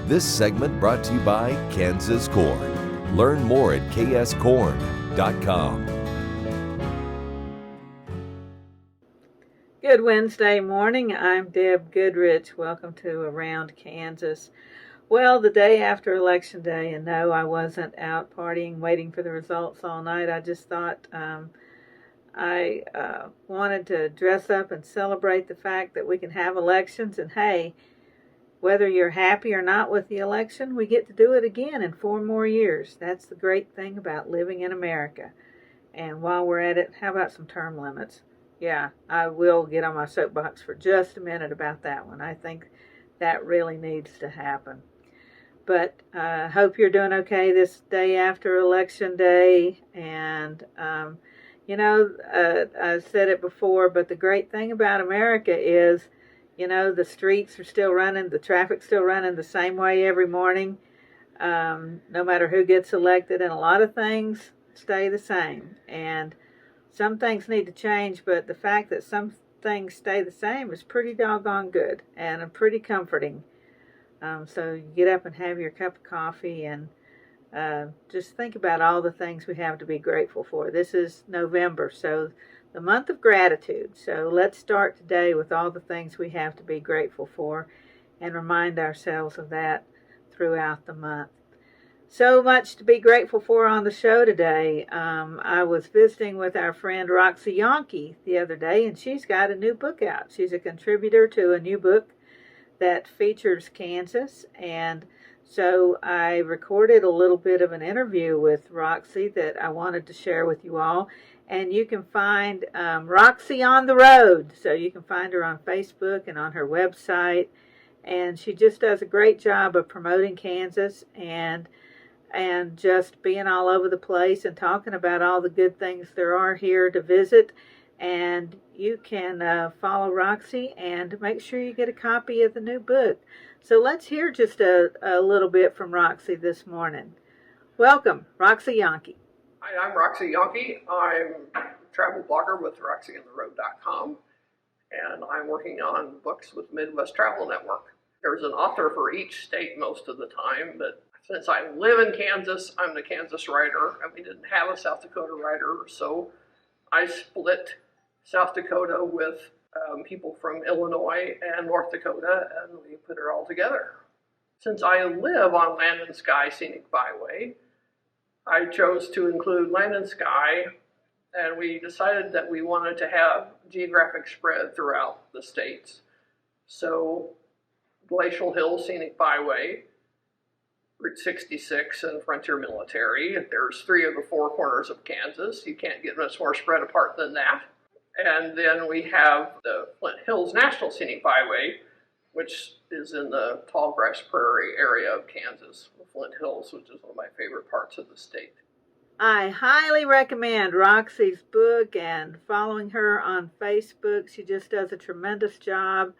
This segment brought to you by Kansas Corn. Learn more at kscorn.com. Good Wednesday morning. I'm Deb Goodrich. Welcome to Around Kansas. Well, the day after Election Day, and no, I wasn't out partying, waiting for the results all night. I just thought I wanted to dress up and celebrate the fact that we can have elections. And hey, whether you're happy or not with the election, we get to do it again in 4 more years. That's the great thing about living in America. And while we're at it, how about some term limits? Yeah, I will get on my soapbox for just a minute about that one. I think that really needs to happen. But I hope you're doing okay this day after Election Day. And, I've said it before, but the great thing about America is, the streets are still running, the traffic's still running the same way every morning, no matter who gets elected. And a lot of things stay the same. And some things need to change, but the fact that some things stay the same is pretty doggone good and pretty comforting. So you get up and have your cup of coffee and just think about all the things we have to be grateful for. This is November, so the month of gratitude. So let's start today with all the things we have to be grateful for and remind ourselves of that throughout the month. So much to be grateful for on the show today. I was visiting with our friend Roxy Yonke the other day, and she's got a new book out. She's a contributor to a new book that features Kansas, and so I recorded a little bit of an interview with Roxy that I wanted to share with you all. And you can find Roxy on the road. So you can find her on Facebook and on her website. And she just does a great job of promoting Kansas and just being all over the place and talking about all the good things there are here to visit. And you can follow Roxy and make sure you get a copy of the new book. So let's hear just a little bit from Roxy this morning. Welcome, Roxy Yonke. Hi, I'm Roxy Yonke. I'm a travel blogger with RoxyOnTheRoad.com, and I'm working on books with Midwest Travel Network. There's an author for each state most of the time, but since I live in Kansas, I'm the Kansas writer, and we didn't have a South Dakota writer, so I split South Dakota with people from Illinois and North Dakota, and we put it all together. Since I live on Land and Sky Scenic Byway, I chose to include Land and Sky, and we decided that we wanted to have geographic spread throughout the states. So Glacial Hills Scenic Byway, Route 66, and Frontier Military. There's 3 of the 4 corners of Kansas. You can't get much more spread apart than that. And then we have the Flint Hills National Scenic Byway, which is in the tallgrass prairie area of Kansas, Flint Hills, which is one of my favorite parts of the state. I highly recommend Roxy's book and following her on Facebook. She just does a tremendous job,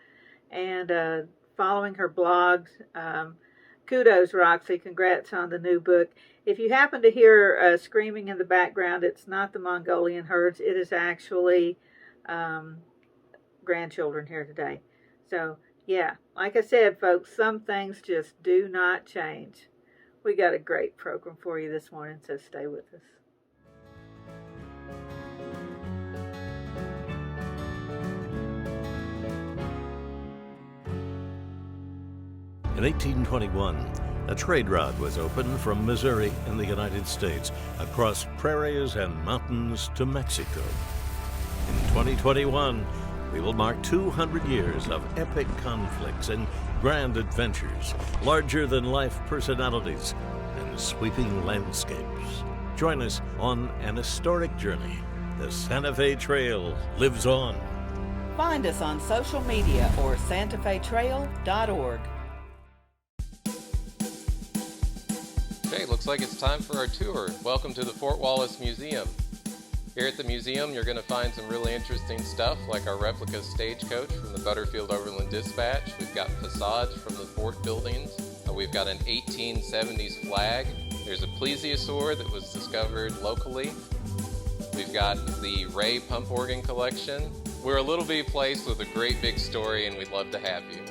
and following her blogs. Kudos, Roxy. Congrats on the new book. If you happen to hear screaming in the background, it's not the Mongolian herds. It is actually grandchildren here today. So, yeah, like I said, folks, some things just do not change. We got a great program for you this morning, so stay with us. In 1821, a trade route was opened from Missouri in the United States across prairies and mountains to Mexico. In 2021, we will mark 200 years of epic conflicts and grand adventures, larger-than-life personalities, and sweeping landscapes. Join us on an historic journey. The Santa Fe Trail lives on. Find us on social media or santafetrail.org. Okay, looks like it's time for our tour. Welcome to the Fort Wallace Museum. Here at the museum, you're going to find some really interesting stuff, like our replica stagecoach from the Butterfield Overland Dispatch. We've got facades from the fort buildings. We've got an 1870s flag. There's a plesiosaur that was discovered locally. We've got the Ray pump organ collection. We're a little bitty place with a great big story, and we'd love to have you.